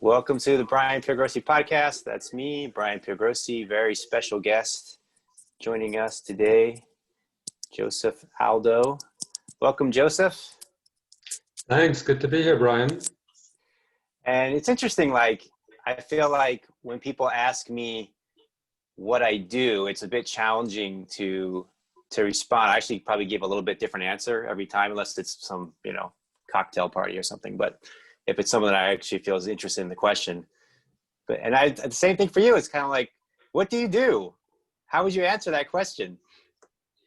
Welcome to the Brian Piergrossi podcast. That's me, Brian Piergrossi, very special guest joining us today, Joseph Aldo. Welcome, Joseph. Thanks. Good to be here, Brian. And it's interesting, I feel like when people ask me what I do, it's a bit challenging to respond. I actually probably give a little bit different answer every time, unless it's some, cocktail party or something. But if it's someone that I actually feel is interested in the question. The same thing for you. It's kind of like, what do you do? How would you answer that question?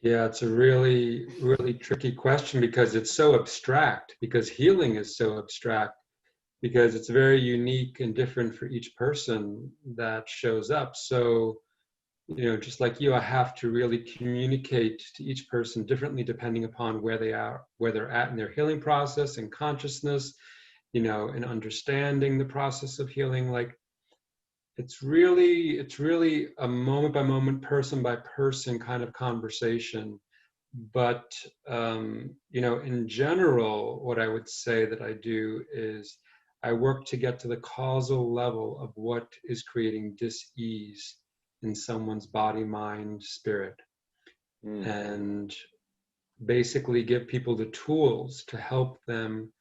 Yeah, it's a really, really tricky question because it's so abstract, because healing is so abstract, because it's very unique and different for each person that shows up. So, just like you, I have to really communicate to each person differently depending upon where they are, where they're at in their healing process and consciousness, and understanding the process of healing. It's really a moment by moment, person by person kind of conversation. But, in general, what I would say that I do is I work to get to the causal level of what is creating dis-ease in someone's body, mind, spirit, and basically give people the tools to help them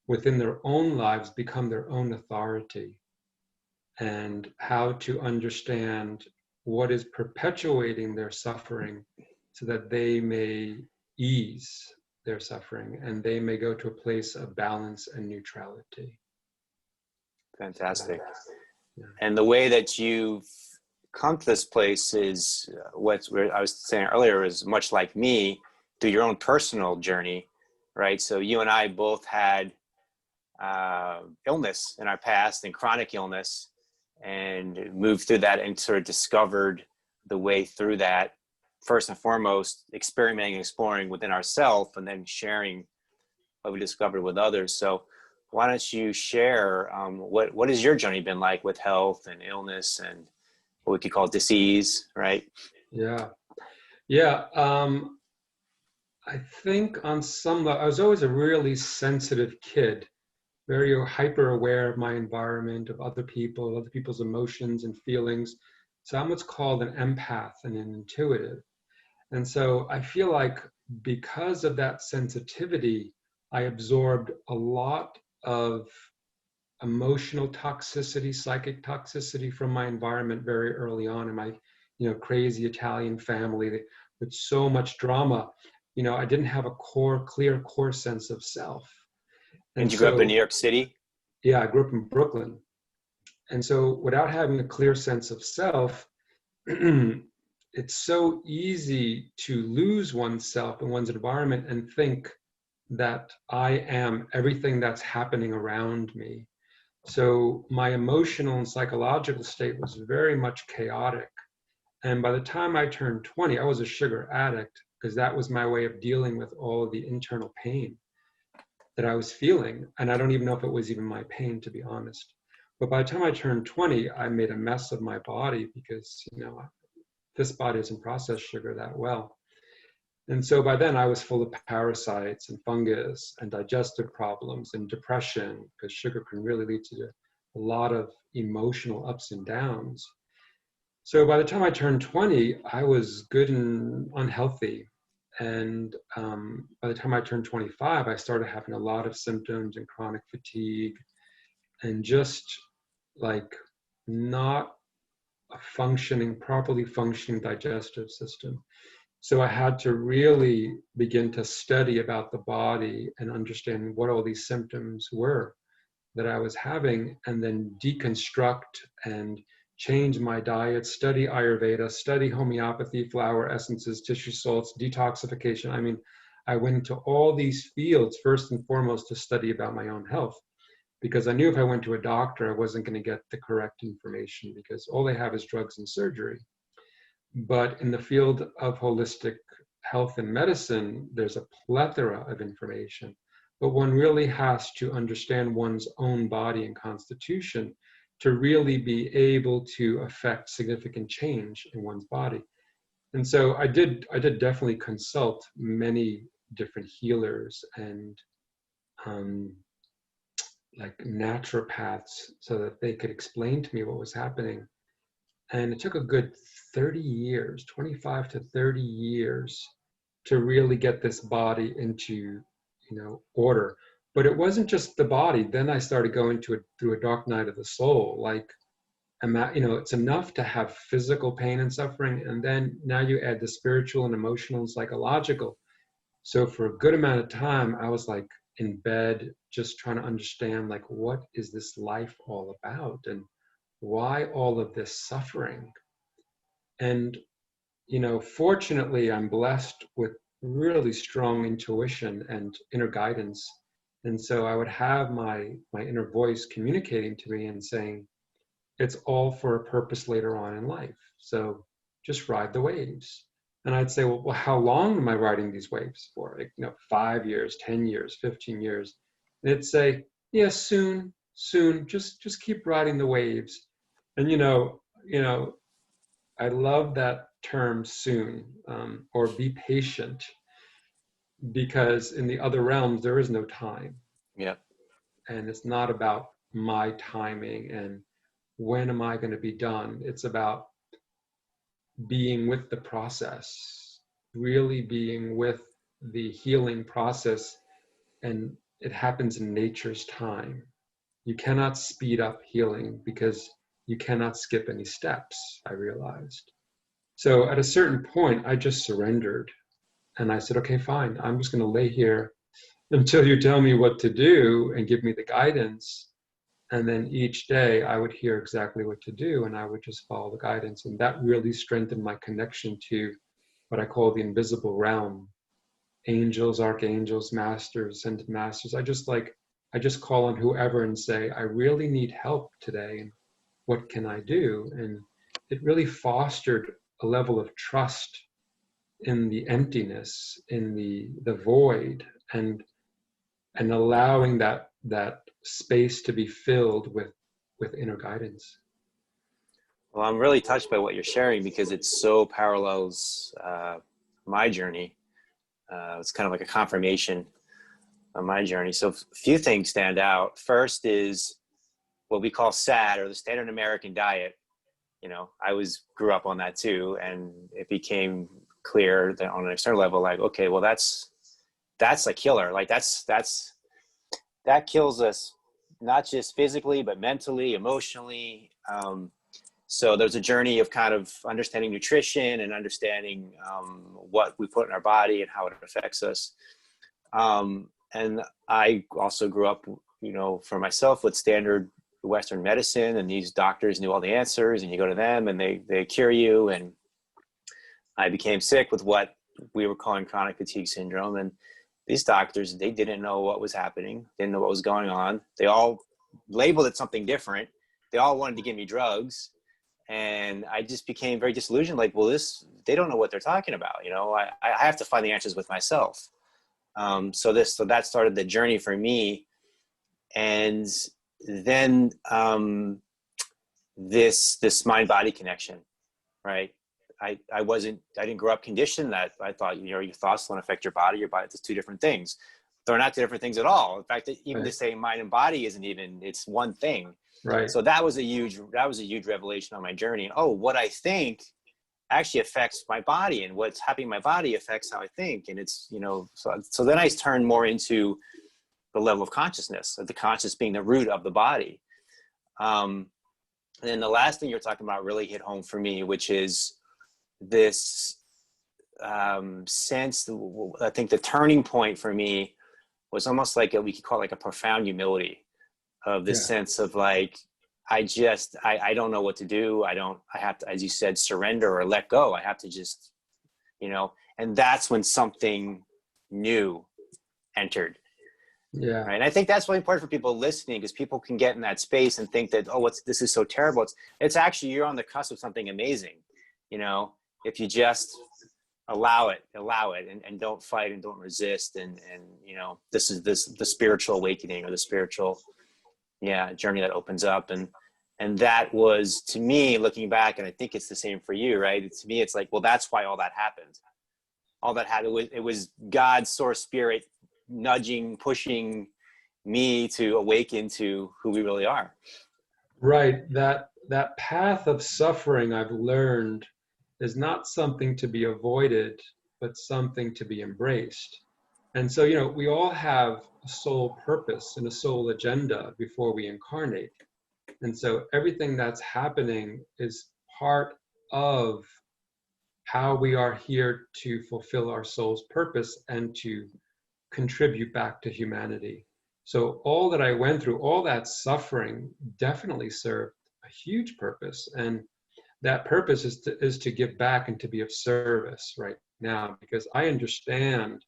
within their own lives become their own authority, and how to understand what is perpetuating their suffering so that they may ease their suffering and they may go to a place of balance and neutrality. Fantastic. Yeah. And the way that you've come to this place is what I was saying earlier, is much like me, through your own personal journey, right? So you and I both had illness in our past, and chronic illness, and moved through that and sort of discovered the way through that, first and foremost experimenting and exploring within ourselves, and then sharing what we discovered with others. So why don't you share what has your journey been like with health and illness and what we could call disease, right? Yeah. I think on some level, I was always a really sensitive kid, very hyper aware of my environment, of other people, other people's emotions and feelings. So I'm what's called an empath and an intuitive. And so I feel like because of that sensitivity, I absorbed a lot of emotional toxicity, psychic toxicity from my environment very early on in my, crazy Italian family with so much drama. I didn't have a clear core sense of self. And you grew up in New York City? Yeah, I grew up in Brooklyn. And so without having a clear sense of self, it's so easy to lose oneself and one's environment and think that I am everything that's happening around me. So my emotional and psychological state was very much chaotic. And by the time I turned 20, I was a sugar addict, because that was my way of dealing with all of the internal pain that I was feeling. And I don't even know if it was even my pain, to be honest. But by the time I turned 20, I made a mess of my body because, this body doesn't process sugar that well. And so by then I was full of parasites and fungus and digestive problems and depression, because sugar can really lead to a lot of emotional ups and downs. So by the time I turned 20, I was good and unhealthy. And by the time I turned 25, I started having a lot of symptoms and chronic fatigue and just not a properly functioning digestive system. So I had to really begin to study about the body and understand what all these symptoms were that I was having, and then deconstruct and change my diet, study Ayurveda, study homeopathy, flower essences, tissue salts, detoxification. I mean, I went into all these fields first and foremost to study about my own health, because I knew if I went to a doctor, I wasn't going to get the correct information, because all they have is drugs and surgery. But in the field of holistic health and medicine, there's a plethora of information. But one really has to understand one's own body and constitution to really be able to affect significant change in one's body. And so I did definitely consult many different healers and like naturopaths so that they could explain to me what was happening. And it took a good 30 years, 25 to 30 years to really get this body into, order. But it wasn't just the body. Then I started going through a dark night of the soul. Like, it's enough to have physical pain and suffering. And then now you add the spiritual and emotional and psychological. So for a good amount of time, I was like in bed, just trying to understand, like, what is this life all about? And why all of this suffering? And, fortunately, I'm blessed with really strong intuition and inner guidance. And so I would have my inner voice communicating to me and saying, it's all for a purpose later on in life. So just ride the waves. And I'd say, well, how long am I riding these waves for? Like, 5 years, 10 years, 15 years. And it'd say, yeah, soon, just keep riding the waves. And, I love that term soon, or be patient, because in the other realms, there is no time. Yeah. And it's not about my timing and when am I going to be done. It's about being with the process, really being with the healing process. And it happens in nature's time. You cannot speed up healing because you cannot skip any steps, I realized. So at a certain point, I just surrendered. And I said, okay, fine. I'm just going to lay here until you tell me what to do and give me the guidance. And then each day I would hear exactly what to do and I would just follow the guidance. And that really strengthened my connection to what I call the invisible realm. Angels, archangels, masters, ascended masters. I just call on whoever and say, I really need help today. And what can I do? And it really fostered a level of trust in the emptiness, in the void, and allowing that space to be filled with inner guidance. Well, I'm really touched by what you're sharing because it so parallels my journey. It's kind of like a confirmation of my journey. So a few things stand out. First is what we call SAD, or the standard American diet. Grew up on that too, and it became clear that on an external level, like, okay, well, that's a killer. Like that kills us, not just physically, but mentally, emotionally. So there's a journey of kind of understanding nutrition and understanding what we put in our body and how it affects us. And I also grew up, for myself, with standard Western medicine, and these doctors knew all the answers, and you go to them and they cure you. And I became sick with what we were calling chronic fatigue syndrome. And these doctors, they didn't know what was happening, didn't know what was going on. They all labeled it something different. They all wanted to give me drugs. And I just became very disillusioned. Like, well, they don't know what they're talking about. I have to find the answers with myself. So that started the journey for me. And then this mind-body connection, right? I didn't grow up conditioned that I thought, your thoughts don't affect your body. It's two different things. They're not two different things at all. In fact, even to say mind and body it's one thing. Right. So that was a huge revelation on my journey. And what I think actually affects my body, and what's happening in my body affects how I think. And it's, so then I turned more into the level of consciousness, of the conscious being the root of the body. And then the last thing you're talking about really hit home for me, which is this sense. I think the turning point for me was almost like we could call it like a profound humility, of this sense of like, I don't know what to do. I have to, as you said, surrender or let go. I have to just, and that's when something new entered. Yeah. Right. And I think that's really important for people listening, because people can get in that space and think that, this is so terrible. It's actually, you're on the cusp of something amazing. If you just allow it and don't fight and don't resist. And this is the spiritual awakening, or the spiritual journey that opens up. And that was, to me, looking back, and I think it's the same for you, right? To me, it's like, well, that's why all that happened. It was God's source spirit nudging, pushing, me to awaken to who we really are. Right. That path of suffering, I've learned, is not something to be avoided, but something to be embraced. And so, we all have a soul purpose and a soul agenda before we incarnate. And so everything that's happening is part of how we are here to fulfill our soul's purpose and to contribute back to humanity. So all that I went through, all that suffering definitely served a huge purpose. And that purpose is to give back and to be of service right now, because I understand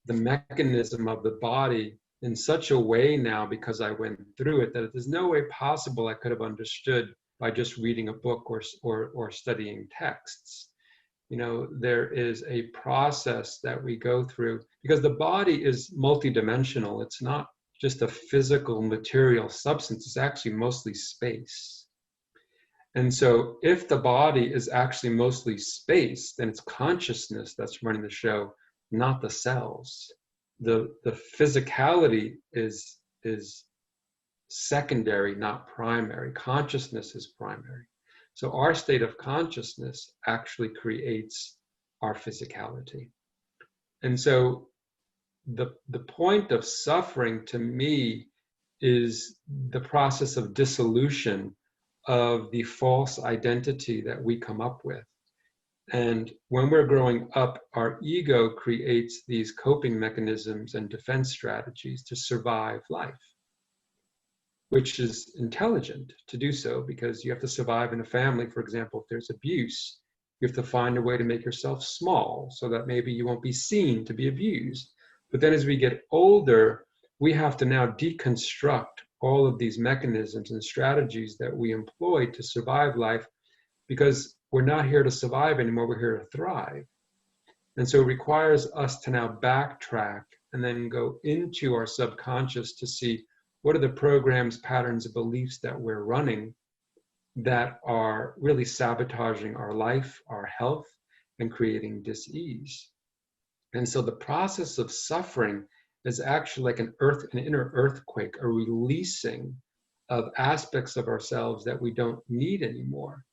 the mechanism of the body in such a way now, because I went through it, that there's no way possible I could have understood by just reading a book or studying texts. There is a process that we go through, because the body is multidimensional. It's not just a physical material substance, it's actually mostly space. And so if the body is actually mostly space, then it's consciousness that's running the show, not the cells. The physicality is secondary, not primary. Consciousness is primary. So our state of consciousness actually creates our physicality. And so the point of suffering to me is the process of dissolution of the false identity that we come up with. And when we're growing up, our ego creates these coping mechanisms and defense strategies to survive life, which is intelligent to do so, because you have to survive in a family. For example, if there's abuse, you have to find a way to make yourself small so that maybe you won't be seen to be abused. But then as we get older, we have to now deconstruct all of these mechanisms and strategies that we employ to survive life, because we're not here to survive anymore, we're here to thrive. And so it requires us to now backtrack and then go into our subconscious to see what are the programs, patterns, and beliefs that we're running that are really sabotaging our life, our health, and creating dis-ease. And so the process of suffering is actually like an inner earthquake, a releasing of aspects of ourselves that we don't need anymore.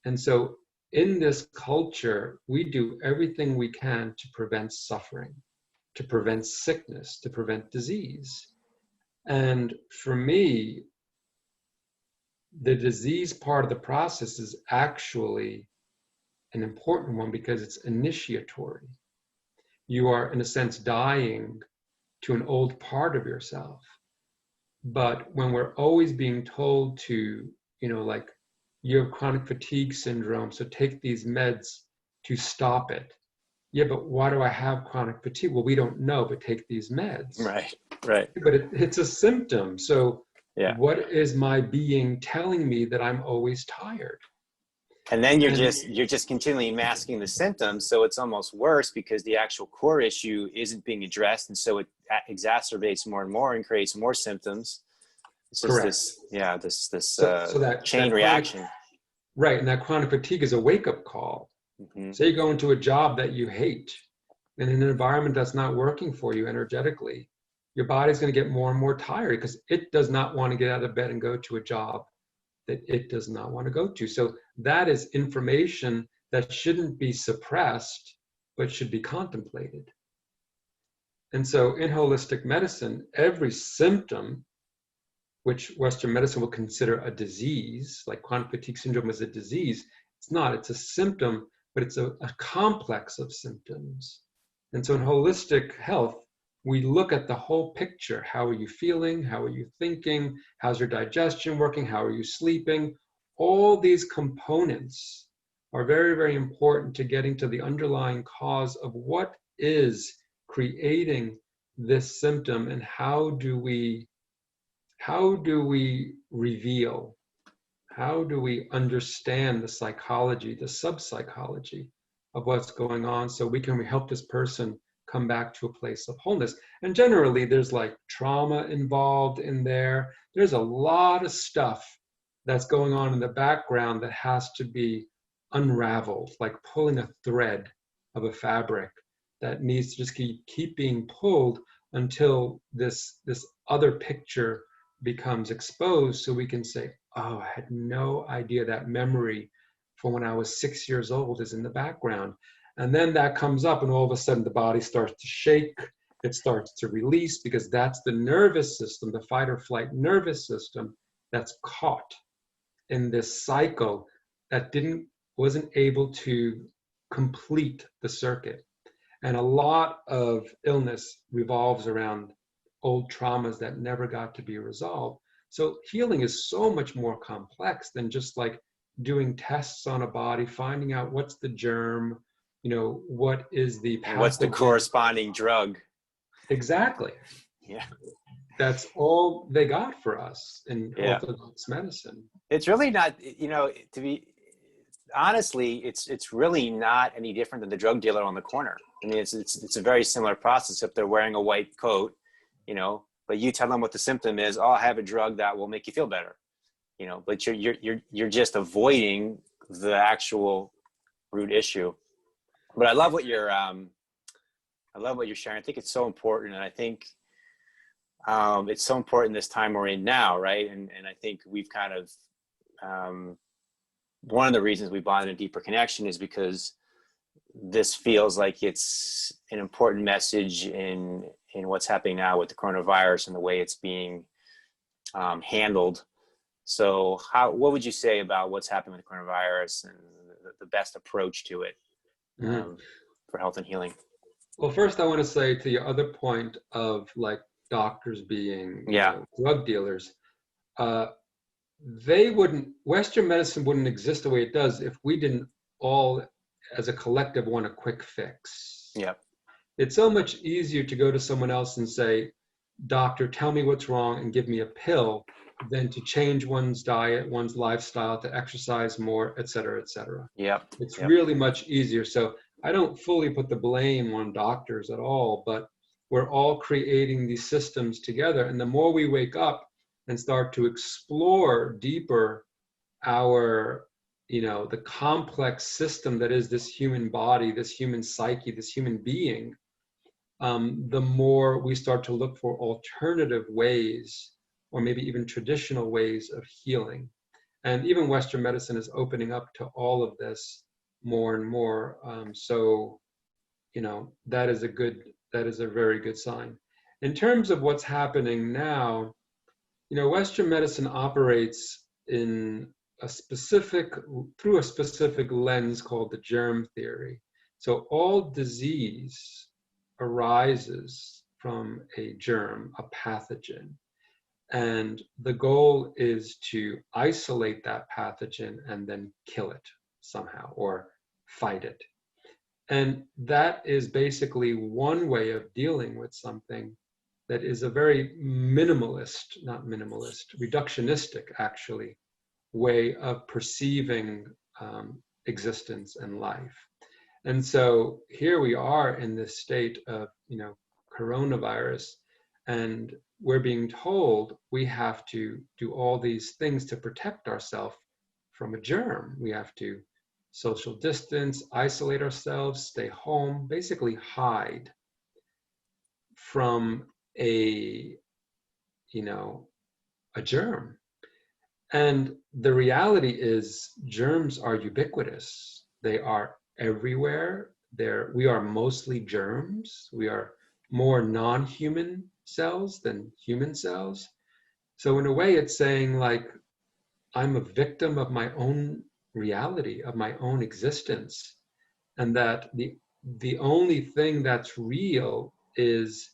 And so in this culture, we do everything we can to prevent suffering, to prevent sickness, to prevent disease. And for me, the disease part of the process is actually an important one, because it's initiatory. You are, in a sense, dying to an old part of yourself. But when we're always being told to, like, you have chronic fatigue syndrome, so take these meds to stop it. Yeah, but why do I have chronic fatigue? Well, we don't know, but take these meds. Right. But it's a symptom. So Yeah. what is my being telling me that I'm always tired? And then you're just continually masking the symptoms, so it's almost worse, because the actual core issue isn't being addressed, and so it exacerbates more and more and creates more symptoms. It's just Correct. this So that chain that reaction. Right, and that chronic fatigue is a wake-up call. Mm-hmm. Say you go into a job that you hate, in an environment that's not working for you energetically, your body's going to get more and more tired, because it does not want to get out of bed and go to a job that it does not want to go to. So that is information that shouldn't be suppressed, but should be contemplated. And so in holistic medicine, every symptom, which Western medicine will consider a disease, like chronic fatigue syndrome is a disease, it's not, it's a symptom, but it's a complex of symptoms. And so in holistic health, we look at the whole picture. How are you feeling? How are you thinking? How's your digestion working? How are you sleeping? All these components are very, very important to getting to the underlying cause of what is creating this symptom, and how do we reveal, how do we understand the psychology, the sub-psychology of what's going on, so we can help this person come back to a place of wholeness. And generally, there's like trauma involved in there. There's a lot of stuff that's going on in the background that has to be unraveled, like pulling a thread of a fabric that needs to just keep being pulled. until this other picture becomes exposed, so we can say, oh, I had no idea that memory from when I was 6 years old is in the background. And then that comes up, and all of a sudden the body starts to shake, it starts to release, because that's the nervous system, the fight or flight nervous system, that's caught in this cycle that wasn't able to complete the circuit. And a lot of illness revolves around old traumas that never got to be resolved. So healing is so much more complex than just like doing tests on a body, finding out what's the germ, what is the pathogen. And what's the corresponding drug? Exactly. Yeah. That's all they got for us in orthodox medicine. It's really not, to be honestly, it's really not any different than the drug dealer on the corner. I mean, it's a very similar process if they're wearing a white coat, but you tell them what the symptom is. Oh, I have a drug that will make you feel better, but you're just avoiding the actual root issue. But I love what you're sharing. I think it's so important, and I think it's so important this time we're in now, right? And I think we've kind of one of the reasons we bond in a deeper connection is because this feels like it's an important message in what's happening now with the coronavirus and the way it's being handled. So what would you say about what's happening with the coronavirus and the best approach to it for health and healing? Well, first I want to say to your other point of like doctors being drug dealers, Western medicine wouldn't exist the way it does if we didn't all as a collective want a quick fix. Yeah. It's so much easier to go to someone else and say, doctor, tell me what's wrong and give me a pill, than to change one's diet, one's lifestyle, to exercise more, et cetera, et cetera. Yeah. It's really much easier. So I don't fully put the blame on doctors at all, but we're all creating these systems together. And the more we wake up and start to explore deeper our, the complex system that is this human body, this human psyche, this human being, the more we start to look for alternative ways, or maybe even traditional ways of healing. And even Western medicine is opening up to all of this more and more. So, that is a very good sign. In terms of what's happening now, Western medicine operates through a specific lens called the germ theory. So all disease arises from a germ, a pathogen. And the goal is to isolate that pathogen and then kill it somehow or fight it. And that is basically one way of dealing with something that is a very reductionistic actually, way of perceiving existence and life. And so here we are in this state of, coronavirus, and we're being told we have to do all these things to protect ourselves from a germ. We have to social distance, isolate ourselves, stay home, basically hide from a germ. And the reality is germs are ubiquitous. They are everywhere. We are mostly germs. We are more non-human cells than human cells. So in a way, it's saying like, I'm a victim of my own reality, of my own existence. And that the only thing that's real is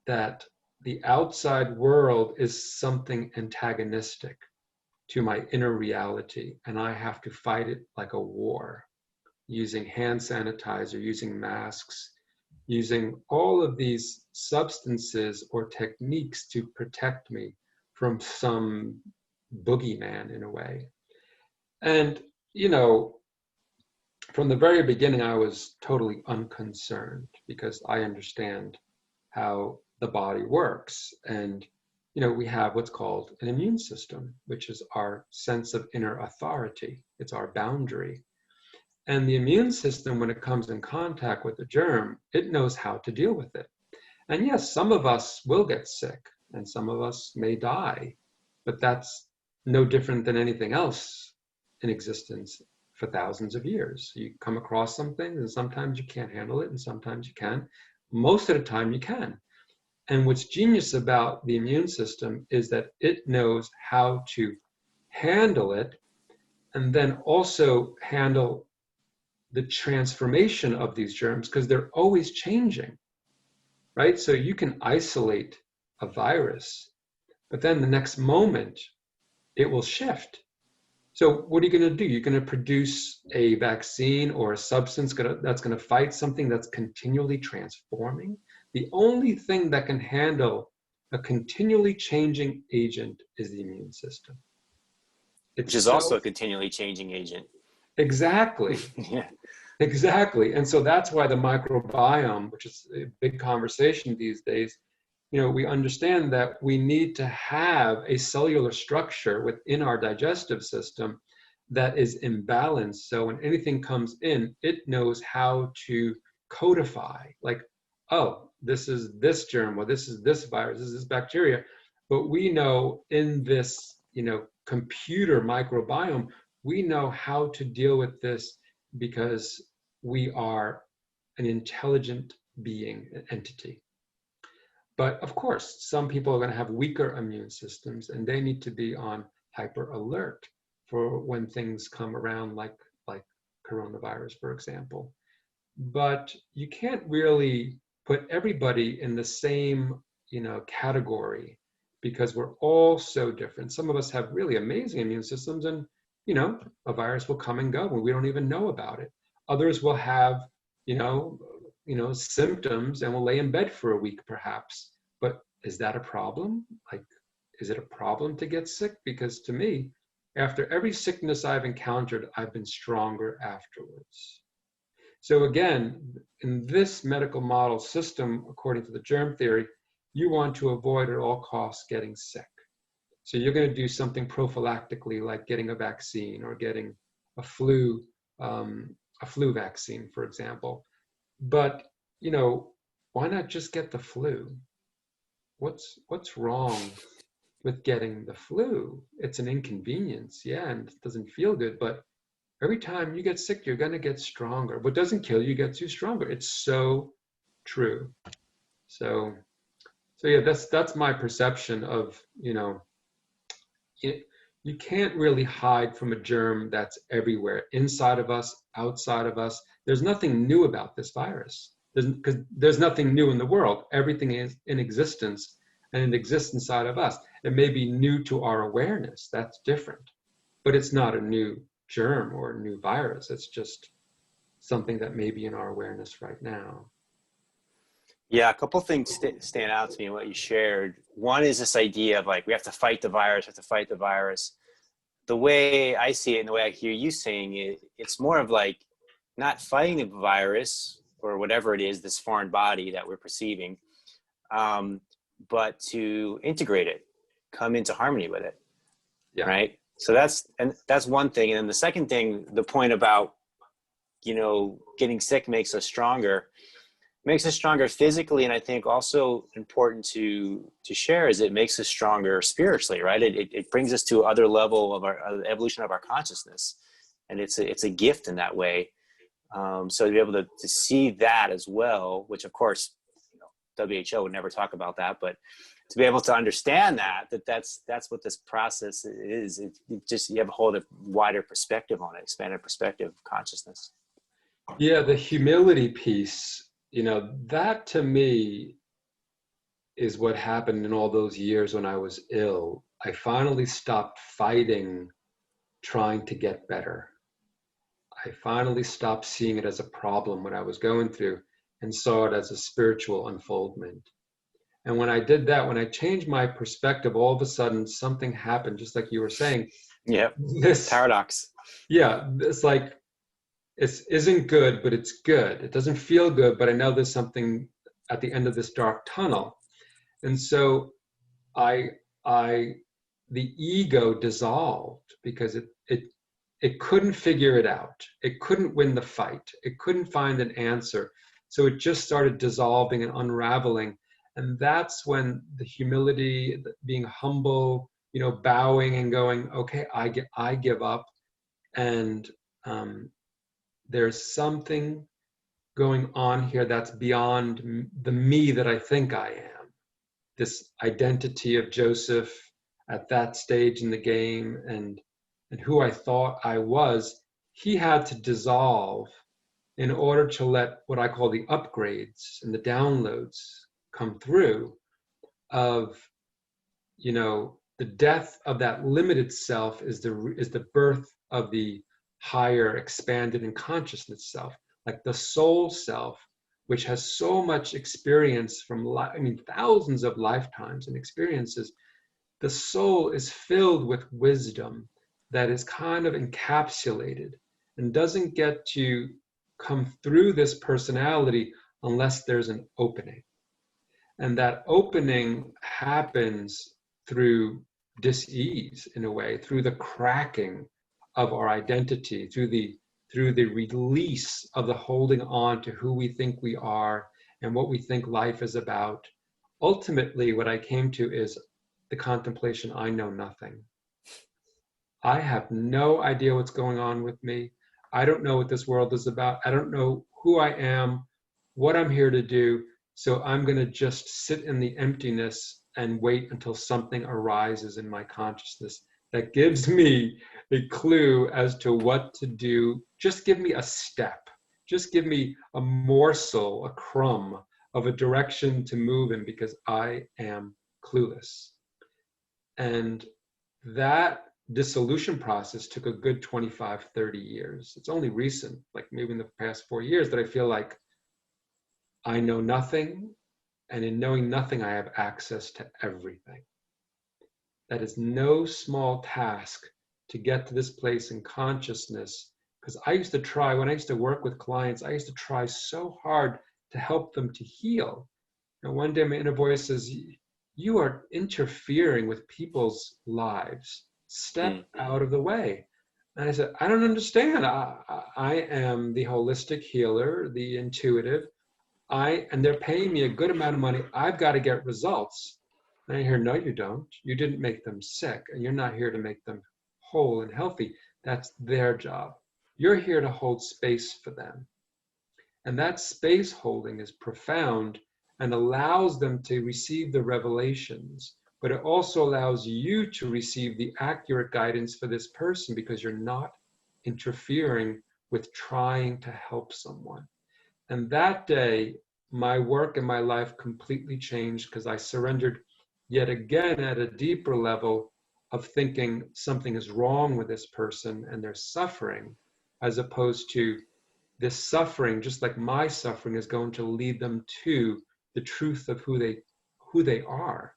that the outside world is something antagonistic to my inner reality, and I have to fight it like a war, using hand sanitizer, using masks, using all of these substances or techniques to protect me from some boogeyman in a way. And, from the very beginning, I was totally unconcerned because I understand how the body works. And we have what's called an immune system, which is our sense of inner authority. It's our boundary. And the immune system, when it comes in contact with a germ, it knows how to deal with it. And yes, some of us will get sick and some of us may die, but that's no different than anything else in existence for thousands of years. You come across something and sometimes you can't handle it and sometimes you can. Most of the time you can. And what's genius about the immune system is that it knows how to handle it and then also handle the transformation of these germs because they're always changing, right? So you can isolate a virus, but then the next moment it will shift. So what are you going to do? You're going to produce a vaccine or a substance that's going to fight something that's continually transforming. The only thing that can handle a continually changing agent is the immune system. Which is also a continually changing agent. Exactly. Yeah. Exactly. And so that's why the microbiome, which is a big conversation these days, we understand that we need to have a cellular structure within our digestive system that is imbalanced. So when anything comes in, it knows how to codify, like, oh, this is this germ, or this is this virus, this is this bacteria. But we know in this, computer microbiome, we know how to deal with this because we are an intelligent being, an entity. But of course, some people are going to have weaker immune systems and they need to be on hyper alert for when things come around, like coronavirus, for example. But you can't really put everybody in the same, category because we're all so different. Some of us have really amazing immune systems and, a virus will come and go and we don't even know about it. Others will have, symptoms and will lay in bed for a week perhaps. But is that a problem? Like, is it a problem to get sick? Because to me, after every sickness I've encountered, I've been stronger afterwards. So again, in this medical model system, according to the germ theory, you want to avoid at all costs getting sick. So you're going to do something prophylactically, like getting a vaccine or getting a flu vaccine, for example. But, why not just get the flu? What's wrong with getting the flu? It's an inconvenience, yeah, and it doesn't feel good, but every time you get sick, you're going to get stronger. What doesn't kill you gets you stronger. It's so true. So yeah, that's my perception of, you can't really hide from a germ that's everywhere, inside of us, outside of us. There's nothing new about this virus because there's nothing new in the world. Everything is in existence and it exists inside of us. It may be new to our awareness. That's different, but it's not a new germ or a new virus. It's just something that may be in our awareness right now. Yeah, a couple things stand out to me in what you shared. One is this idea of like, we have to fight the virus, The way I see it and the way I hear you saying it, it's more of like not fighting the virus or whatever it is, this foreign body that we're perceiving, but to integrate it, come into harmony with it, right? So that's one thing. And then the second thing, the point about, getting sick makes us stronger physically, and I think also important to share is it makes us stronger spiritually, right? It brings us to other level of our evolution of our consciousness, and it's a gift in that way. So to be able to see that as well, which of course, WHO would never talk about that, but to be able to understand that's what this process is. It just, you have a whole wider perspective on it, expanded perspective of consciousness. Yeah, the humility piece. That to me is what happened in all those years when I was ill. I finally stopped fighting trying to get better. I finally stopped seeing it as a problem what I was going through and saw it as a spiritual unfoldment. And when I did that, when I changed my perspective, all of a sudden something happened, just like you were saying. Yeah, this paradox. Yeah, it's like, it isn't good, but it's good. It doesn't feel good, but I know there's something at the end of this dark tunnel. And so the ego dissolved because it couldn't figure it out. It couldn't win the fight. It couldn't find an answer. So it just started dissolving and unraveling. And that's when the humility, being humble, bowing and going, okay, I give up. And there's something going on here that's beyond the me that I think I am. This identity of Joseph at that stage in the game and who I thought I was, he had to dissolve in order to let what I call the upgrades and the downloads come through of, the death of that limited self is the birth of the higher expanded and consciousness self, like the soul self, which has so much experience from thousands of lifetimes and experiences. The soul is filled with wisdom that is kind of encapsulated and doesn't get to come through this personality unless there's an opening. And that opening happens through dis-ease, in a way, through the cracking of our identity, through the release of the holding on to who we think we are and what we think life is about. Ultimately, what I came to is the contemplation, I know nothing. I have no idea what's going on with me. I don't know what this world is about. I don't know who I am, what I'm here to do. So I'm going to just sit in the emptiness and wait until something arises in my consciousness that gives me a clue as to what to do. Just give me a step. Just give me a morsel, a crumb of a direction to move in, because I am clueless. And that dissolution process took a good 25, 30 years. It's only recent, like maybe in the past 4 years, that I feel like I know nothing, and in knowing nothing, I have access to everything. That is no small task to get to this place in consciousness, because I used to try, when I used to work with clients, I used to try so hard to help them to heal. And one day my inner voice says, you are interfering with people's lives. Step out of the way. And I said, I don't understand. I am the holistic healer, the intuitive. And they're paying me a good amount of money. I've got to get results. And I hear, no, you don't. You didn't make them sick, and you're not here to make them whole and healthy. That's their job. You're here to hold space for them. And that space holding is profound and allows them to receive the revelations, but it also allows you to receive the accurate guidance for this person, because you're not interfering with trying to help someone. And that day, my work and my life completely changed, because I surrendered yet again at a deeper level of thinking something is wrong with this person and they're suffering, as opposed to this suffering, just like my suffering, is going to lead them to the truth of who they are,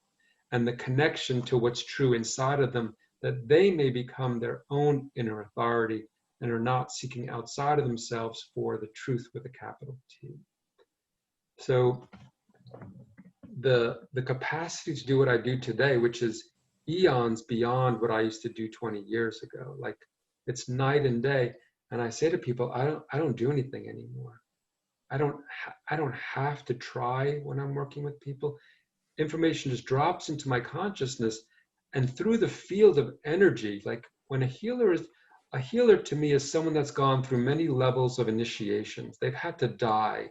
and the connection to what's true inside of them, that they may become their own inner authority and are not seeking outside of themselves for the truth with a capital T. So the capacity to do what I do today, which is eons beyond what I used to do 20 years ago, like it's night and day. And I say to people, I don't do anything anymore. I don't have to try when I'm working with people. Information just drops into my consciousness, and through the field of energy, like when a healer to me is someone that's gone through many levels of initiations. They've had to die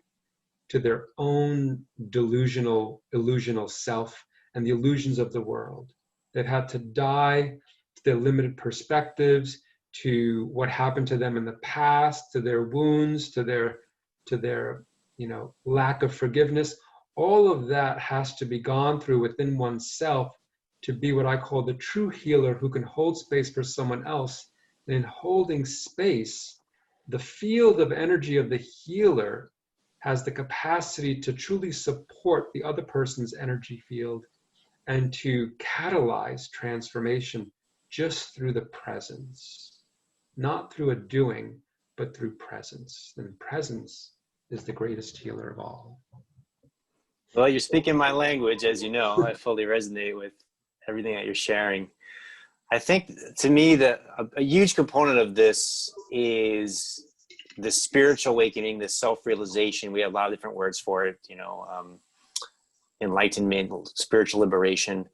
to their own illusional self and the illusions of the world. They've had to die to their limited perspectives, to what happened to them in the past, to their wounds, to their lack of forgiveness. All of that has to be gone through within oneself to be what I call the true healer, who can hold space for someone else. And in holding space, the field of energy of the healer has the capacity to truly support the other person's energy field and to catalyze transformation just through the presence, not through a doing, but through presence. And presence is the greatest healer of all. Well, you're speaking my language, as you know. I fully resonate with everything that you're sharing. I think, to me, a huge component of this is the spiritual awakening, the self-realization. We have a lot of different words for it, enlightenment, spiritual liberation.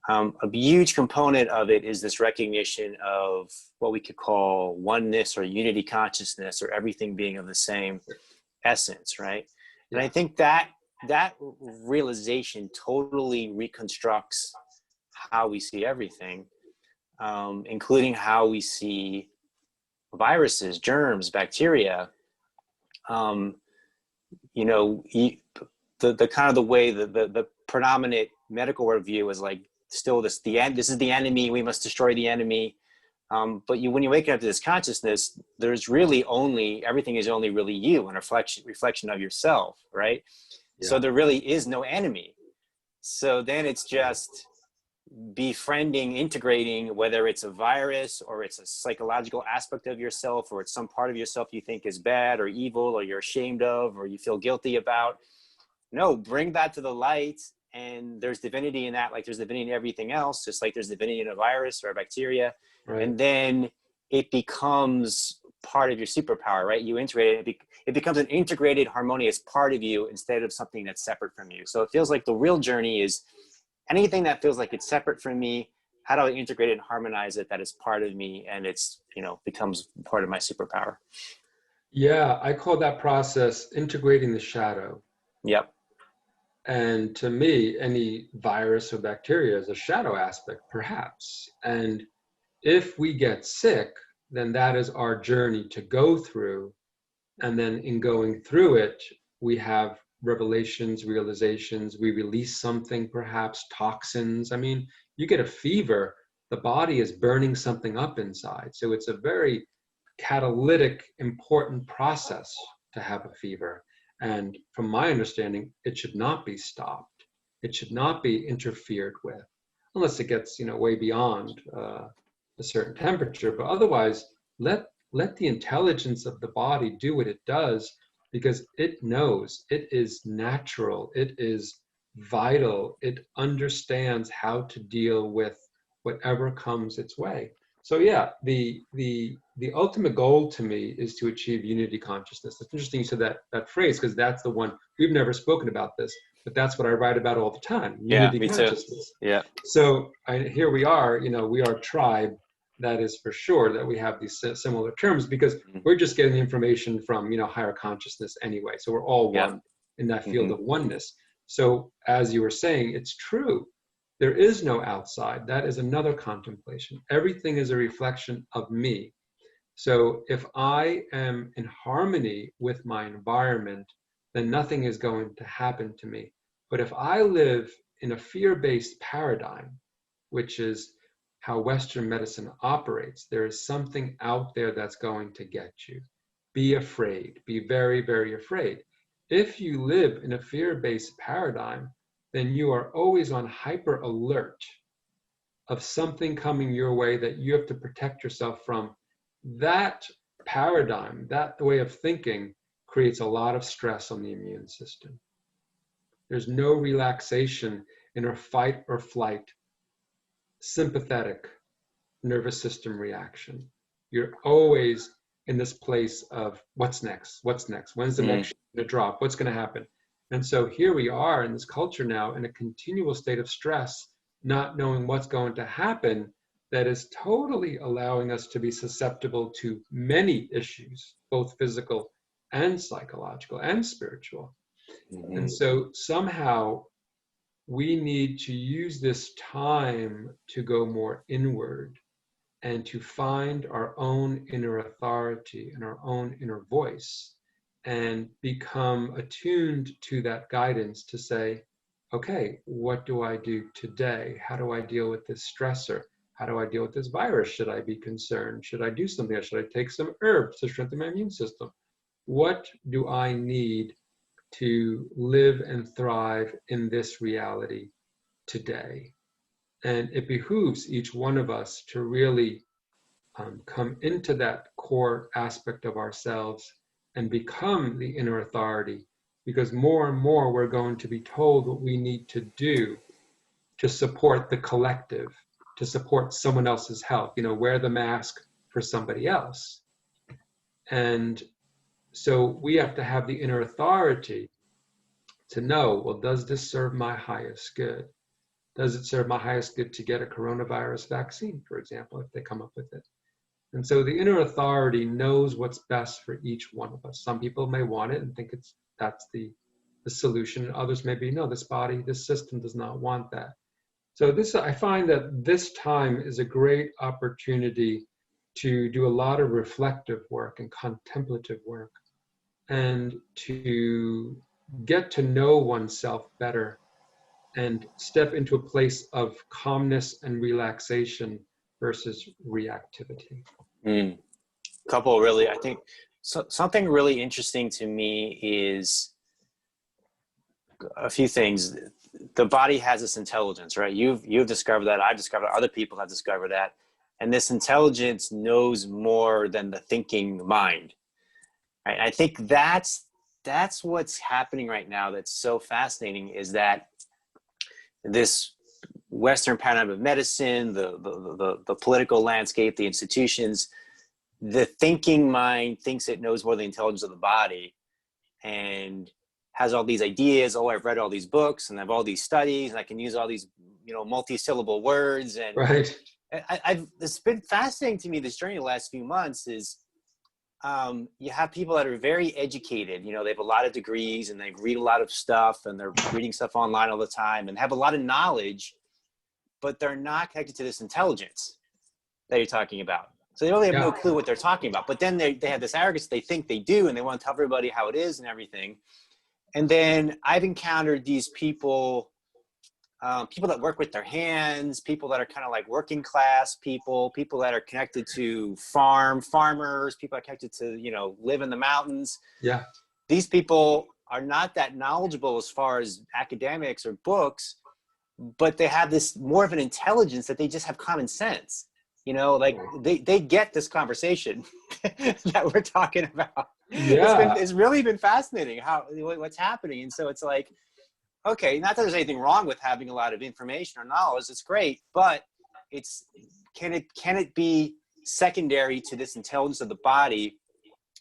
A huge component of it is this recognition of what we could call oneness or unity consciousness, or everything being of the same essence, right? Yeah. And I think that realization totally reconstructs how we see everything, including how we see viruses, germs, bacteria. You know, the kind of the way the predominant medical worldview is like, still this is the enemy, we must destroy the enemy. But when you wake up to this consciousness, there's really only, everything is only really you, and reflection of yourself, right? Yeah. So there really is no enemy. So then it's just befriending, integrating, whether it's a virus or it's a psychological aspect of yourself, or it's some part of yourself you think is bad or evil or you're ashamed of or you feel guilty about. No, bring that to the light. And there's divinity in that, like there's divinity in everything else, just like there's divinity in a virus or a bacteria. Right. And then it becomes part of your superpower, right? You integrate it. It becomes an integrated, harmonious part of you instead of something that's separate from you. So it feels like the real journey is anything that feels like it's separate from me. How do I integrate it and harmonize it that is part of me, and it's, you know, becomes part of my superpower? Yeah, I call that process integrating the shadow. Yep. And to me, any virus or bacteria is a shadow aspect, perhaps. And if we get sick, then that is our journey to go through. And then in going through it, we have revelations, realizations, we release something, perhaps toxins. I mean, you get a fever, the body is burning something up inside. So it's a very catalytic, important process to have a fever. And from my understanding, it should not be stopped. It should not be interfered with, unless it gets, you know, way beyond a certain temperature. But otherwise, let the intelligence of the body do what it does, because it knows, it is natural, it is vital, it understands how to deal with whatever comes its way. So yeah, the ultimate goal to me is to achieve unity consciousness. It's interesting you said that phrase, because that's the one, we've never spoken about this, but that's what I write about all the time, unity consciousness. Too. Yeah. So here we are, you know, we are a tribe, that is for sure, that we have these similar terms, because we're just getting the information from, you know, higher consciousness anyway. So we're all one in that field of oneness. So as you were saying, it's true. There is no outside. That is another contemplation. Everything is a reflection of me. So if I am in harmony with my environment, then nothing is going to happen to me. But if I live in a fear-based paradigm, which is how Western medicine operates, there is something out there that's going to get you. Be afraid. Be very, very afraid. If you live in a fear-based paradigm, then you are always on hyper alert of something coming your way that you have to protect yourself from. That paradigm, that way of thinking, creates a lot of stress on the immune system. There's no relaxation in our fight or flight, sympathetic nervous system reaction. You're always in this place of what's next? What's next? When's the next going to drop? What's going to happen? And so here we are in this culture now in a continual state of stress, not knowing what's going to happen, that is totally allowing us to be susceptible to many issues, both physical and psychological and spiritual. And so somehow we need to use this time to go more inward and to find our own inner authority and our own inner voice, and become attuned to that guidance to say, okay, what do I do today? How do I deal with this stressor? How do I deal with this virus? Should I be concerned? Should I do something? Or should I take some herbs to strengthen my immune system? What do I need to live and thrive in this reality today? And it behooves each one of us to really come into that core aspect of ourselves and become the inner authority, because more and more we're going to be told what we need to do to support the collective, to support someone else's health, you know, wear the mask for somebody else. And so we have to have the inner authority to know, well, does this serve my highest good? Does it serve my highest good to get a coronavirus vaccine, for example, if they come up with it? And so the inner authority knows what's best for each one of us. Some people may want it and think that's the solution. Others may be, no, this body, this system does not want that. So I find that this time is a great opportunity to do a lot of reflective work and contemplative work, and to get to know oneself better and step into a place of calmness and relaxation versus reactivity. Couple really, I think something really interesting to me is a few things. The body has this intelligence, right? You've discovered that. I've discovered it, other people have discovered that. And this intelligence knows more than the thinking mind. Right? I think that's what's happening right now. That's so fascinating, is that this Western paradigm of medicine, the political landscape, the institutions, the thinking mind thinks it knows more than the intelligence of the body, and has all these ideas. Oh, I've read all these books and I have all these studies and I can use all these, multi-syllable words. And right. It's been fascinating to me, this journey the last few months, is you have people that are very educated, they have a lot of degrees and they read a lot of stuff and they're reading stuff online all the time and have a lot of knowledge, but they're not connected to this intelligence that you're talking about. So they really have no clue what they're talking about, but then they have this arrogance, they think they do, and they want to tell everybody how it is and everything. And then I've encountered these people, people that work with their hands, people that are kind of like working class people that are connected to farmers, people that are connected to, live in the mountains. Yeah. These people are not that knowledgeable as far as academics or books, but they have this more of an intelligence that they just have common sense. They get this conversation that we're talking about. Yeah. It's really been fascinating what's happening. And so it's like, okay, not that there's anything wrong with having a lot of information or knowledge. It's great, but can it be secondary to this intelligence of the body,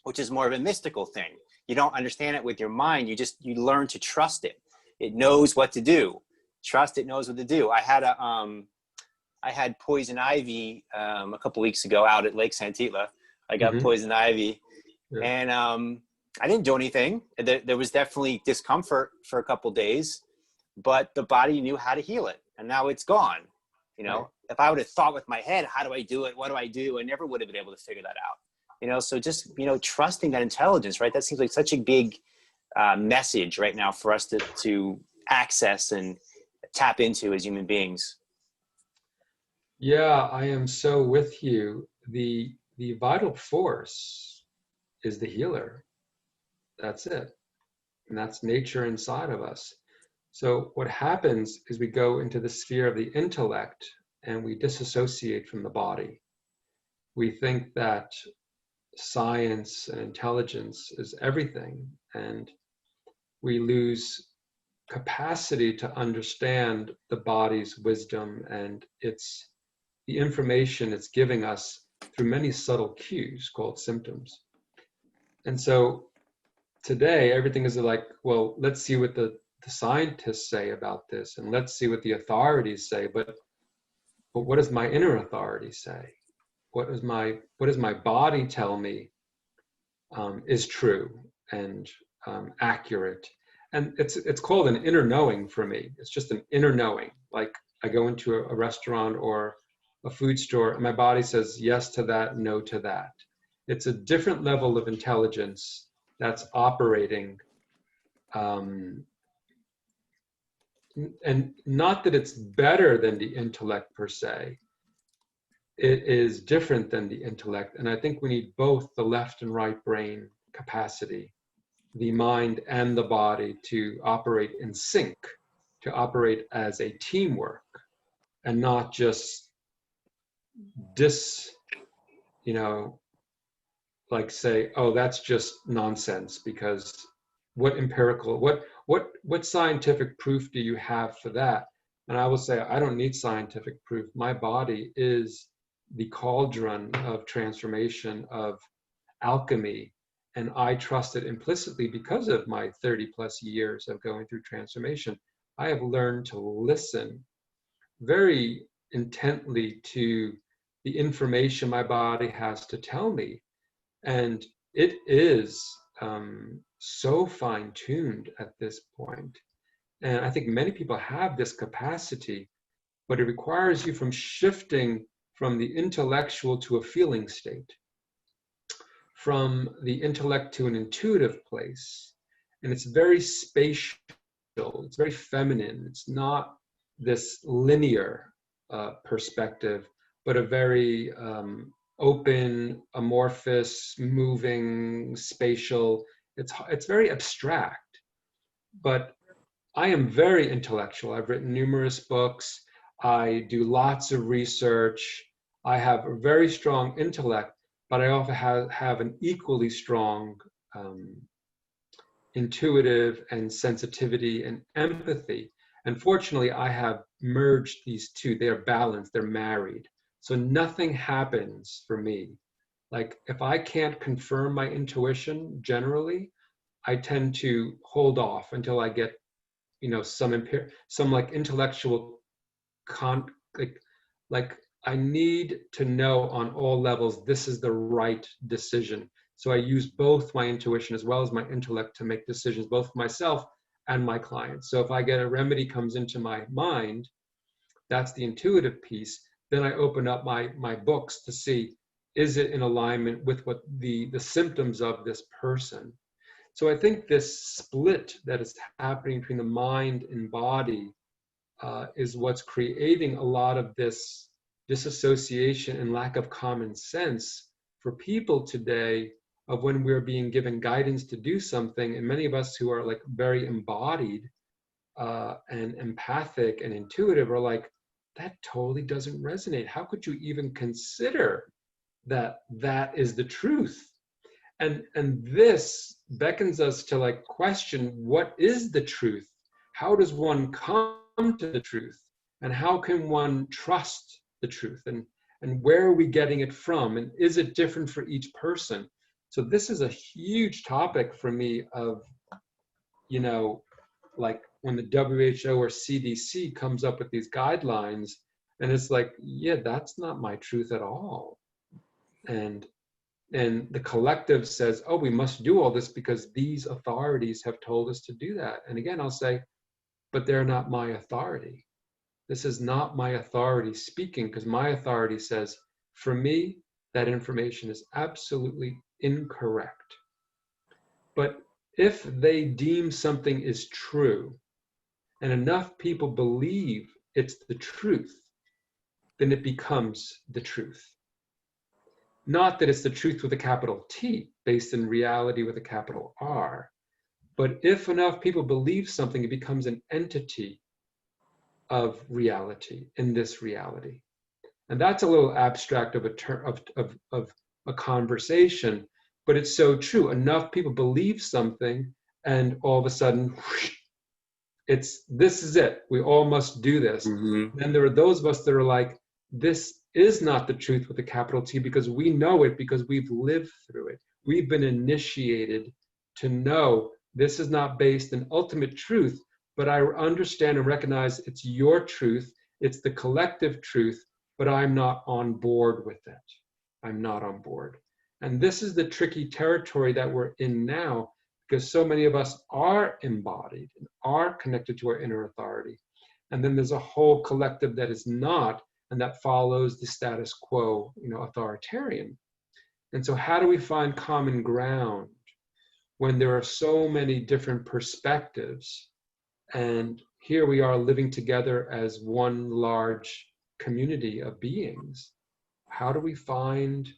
which is more of a mystical thing? You don't understand it with your mind. You learn to trust it. It knows what to do. Trust it knows what to do. I had poison ivy a couple weeks ago out at Lake Santitla. I got poison ivy, and I didn't do anything. There was definitely discomfort for a couple days, but the body knew how to heal it, and now it's gone. If I would have thought with my head, how do I do it? What do I do? I never would have been able to figure that out. So just trusting that intelligence, right? That seems like such a big message right now for us to access and tap into as human beings. Yeah, I am so with you. The vital force is the healer. That's it. And that's nature inside of us. So what happens is we go into the sphere of the intellect and we disassociate from the body. We think that science and intelligence is everything, and we lose capacity to understand the body's wisdom and the information it's giving us through many subtle cues called symptoms. And so today, everything is like, well, let's see what the scientists say about this, and let's see what the authorities say. But what does my inner authority say? What does my body tell me is true and accurate? And it's called an inner knowing for me. It's just an inner knowing. Like I go into a restaurant or a food store, and my body says yes to that, no to that. It's a different level of intelligence that's operating, and not that it's better than the intellect per se. It is different than the intellect, and I think we need both the left and right brain capacity, the mind and the body, to operate in sync, to operate as a teamwork, and not just like say, oh, that's just nonsense, because what scientific proof do you have for that? And I will say, I don't need scientific proof. My body is the cauldron of transformation, of alchemy, And I trust it implicitly because of my 30 plus years of going through transformation. I have learned to listen very intently to the information my body has to tell me. And it is so fine-tuned at this point. And I think many people have this capacity, but it requires you from shifting from the intellectual to a feeling state, from the intellect to an intuitive place. And it's very spatial, it's very feminine. It's not this linear perspective, but a very open, amorphous, moving, spatial. It's very abstract, but I am very intellectual. I've written numerous books. I do lots of research. I have a very strong intellect, but I also have an equally strong intuitive and sensitivity and empathy. And fortunately, I have merged these two. They are balanced, they're married. So nothing happens for me. Like if I can't confirm my intuition generally, I tend to hold off until I get, some like intellectual like like I need to know on all levels this is the right decision. So I use both my intuition as well as my intellect to make decisions, both for myself and my clients. So if I get a remedy comes into my mind, that's the intuitive piece. Then I open up my books to see, is it in alignment with what the symptoms of this person? So I think this split that is happening between the mind and body is what's creating a lot of this disassociation and lack of common sense for people today of when we're being given guidance to do something. And many of us who are like very embodied and empathic and intuitive are like, that totally doesn't resonate. How could you even consider that that is the truth? And this beckons us to like question, what is the truth? How does one come to the truth? And how can one trust the truth? And where are we getting it from? And is it different for each person? So this is a huge topic for me of, like when the WHO or CDC comes up with these guidelines, and it's like, yeah, that's not my truth at all. And the collective says, oh, we must do all this because these authorities have told us to do that. And again, I'll say, but they're not my authority. This is not my authority speaking, because my authority says, for me, that information is absolutely incorrect. But if they deem something is true, and enough people believe it's the truth, then it becomes the truth. Not that it's the truth with a capital T, based in reality with a capital R, but if enough people believe something, it becomes an entity of reality in this reality. And that's a little abstract of a conversation, but it's so true. Enough people believe something, and all of a sudden, this is it. We all must do this. Mm-hmm. Then there are those of us that are like, this is not the truth with a capital T, because we know it, because we've lived through it. We've been initiated to know this is not based in ultimate truth, but I understand and recognize it's your truth, it's the collective truth, but I'm not on board with it. I'm not on board. And this is the tricky territory that we're in now, because so many of us are embodied and are connected to our inner authority. And then there's a whole collective that is not, and that follows the status quo, authoritarian. And so how do we find common ground when there are so many different perspectives? And here we are living together as one large community of beings. How do we find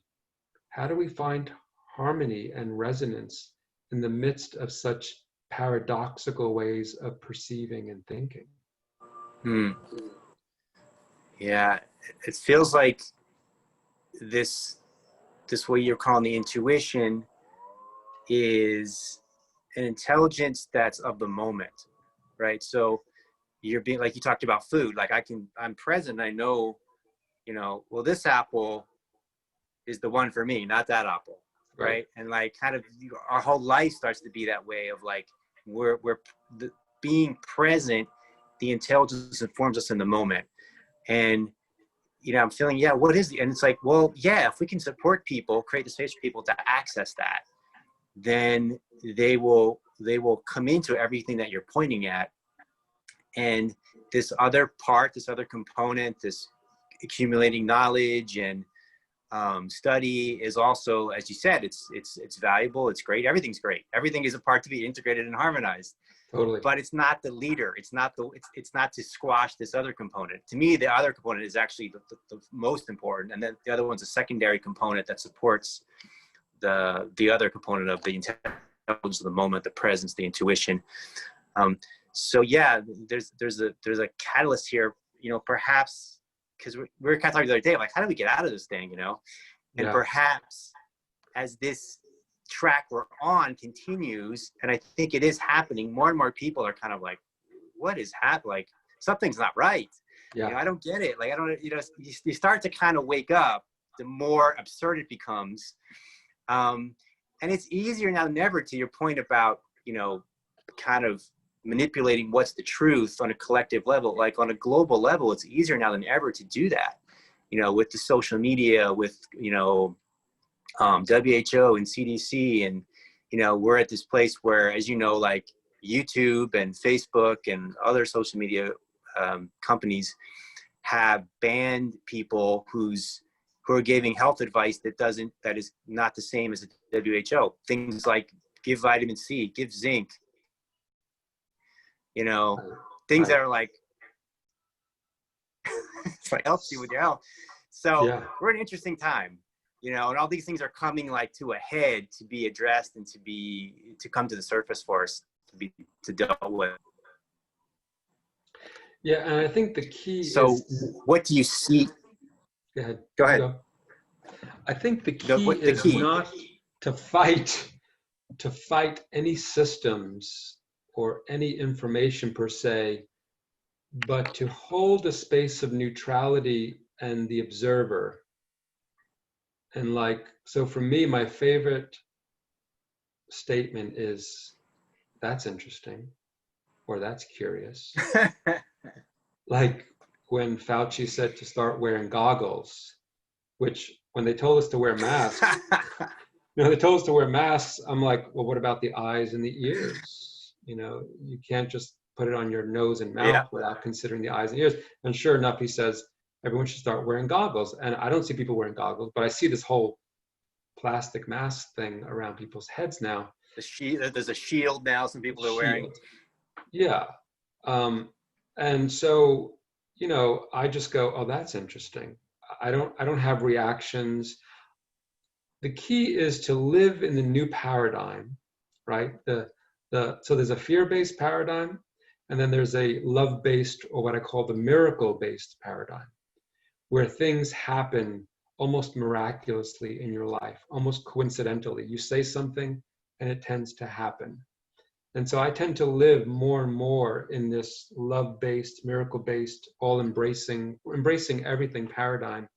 harmony and resonance in the midst of such paradoxical ways of perceiving and thinking? Yeah, it feels like this what you're calling the intuition is an intelligence that's of the moment, right? So you're being, like you talked about food, like I'm present, I know, well, this apple is the one for me, not that apple. right? And like kind of our whole life starts to be that way of like we're being present. The intelligence informs us in the moment, and I'm feeling, yeah, what is and it's like, well, yeah, if we can support people, create the space for people to access that, then they will come into everything that you're pointing at. And this other part, this other component, this accumulating knowledge and study is also, as you said, it's valuable. It's great. Everything's great. Everything is a part to be integrated and harmonized. Totally. But it's not the leader. It's not to squash this other component. To me, the other component is actually the most important, and then the other one's a secondary component that supports the other component of the intelligence of the moment, the presence, the intuition. So yeah, there's a catalyst here. Perhaps because we were kind of talking the other day, like, how do we get out of this thing? And perhaps as this track we're on continues, and I think it is happening, more and more people are kind of like, what is happening? Like, something's not right. I don't get it. Like, I don't, you start to kind of wake up, the more absurd it becomes. And it's easier now than ever, to your point about, kind of manipulating what's the truth on a collective level. Like on a global level, it's easier now than ever to do that, with the social media, with, WHO and CDC. And, we're at this place where, as like YouTube and Facebook and other social media companies have banned people who are giving health advice that is not the same as the WHO. Things like give vitamin C, give zinc, things that are like, it helps you with your health. So we're in an interesting time, and all these things are coming like to a head, to be addressed and to come to the surface for us to deal with. Yeah, and I think the key what do you see? Go ahead. Go. I think the key is not to fight any systems or any information per se, but to hold a space of neutrality and the observer. And so for me, my favorite statement is, that's interesting, or that's curious. Like when Fauci said to start wearing goggles, which when they told us to wear masks, they told us to wear masks. I'm like, well, what about the eyes and the ears? You can't just put it on your nose and mouth without considering the eyes and ears. And sure enough, he says, everyone should start wearing goggles. And I don't see people wearing goggles, but I see this whole plastic mask thing around people's heads now. There's a shield now some people are wearing. Yeah. And so, I just go, oh, that's interesting. I don't have reactions. The key is to live in the new paradigm, right? So there's a fear-based paradigm, and then there's a love-based, or what I call the miracle-based paradigm, where things happen almost miraculously in your life, almost coincidentally. You say something and it tends to happen. And so I tend to live more and more in this love-based, miracle-based, embracing everything paradigm,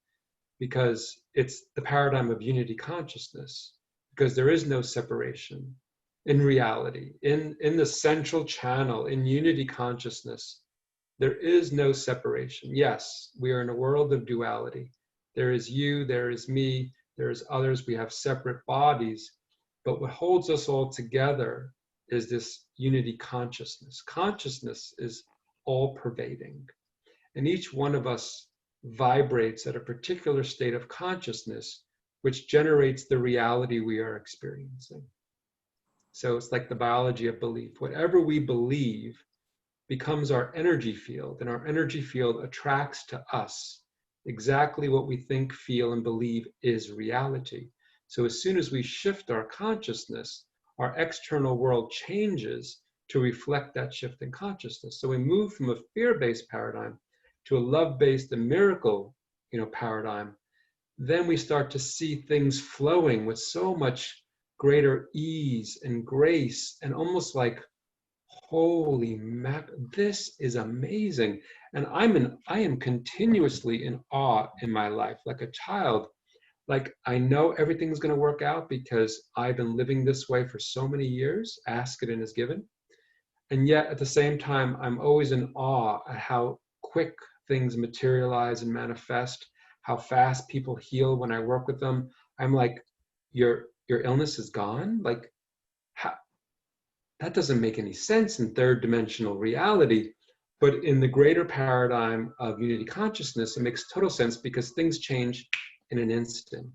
because it's the paradigm of unity consciousness, because there is no separation in reality. In the central channel, in unity consciousness, there is no separation. Yes, we are in a world of duality. There is you, there is me, there is others. We have separate bodies, but what holds us all together is this unity consciousness. Consciousness is all pervading, and each one of us vibrates at a particular state of consciousness, which generates the reality we are experiencing. So it's like the biology of belief. Whatever we believe becomes our energy field, and our energy field attracts to us exactly what we think, feel, and believe is reality. So as soon as we shift our consciousness, our external world changes to reflect that shift in consciousness. So we move from a fear-based paradigm to a love-based and miracle, paradigm. Then we start to see things flowing with so much greater ease and grace, and almost like, holy mac, this is amazing. And I am continuously in awe in my life, like a child Like, I know everything's going to work out because I've been living this way for so many years. Ask it and is given. And yet at the same time, I'm always in awe at how quick things materialize and manifest, how fast people heal when I work with them. I'm like, your illness is gone? Like, how, that doesn't make any sense in third dimensional reality. But in the greater paradigm of unity consciousness, it makes total sense because things change in an instant.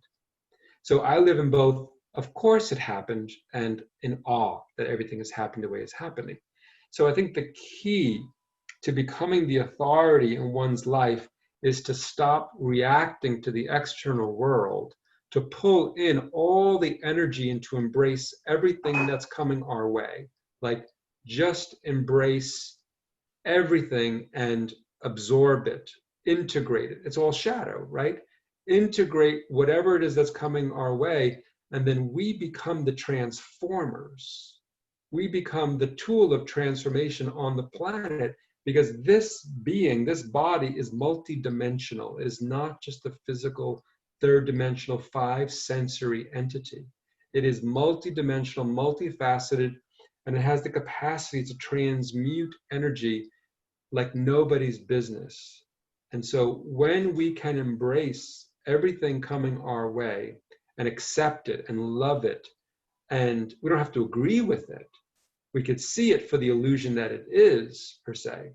So I live in both, of course it happened, and in awe that everything has happened the way it's happening. So I think the key to becoming the authority in one's life is to stop reacting to the external world, to pull in all the energy and to embrace everything that's coming our way. Like, just embrace everything and absorb it, integrate it. It's all shadow, right? Integrate whatever it is that's coming our way, and then we become the transformers. We become the tool of transformation on the planet, because this being, this body is multidimensional. It is not just a physical, third dimensional, five sensory entity. It is multidimensional, multifaceted, and it has the capacity to transmute energy like nobody's business. And so when we can embrace everything coming our way and accept it and love it, and we don't have to agree with it, we could see it for the illusion that it is, per se.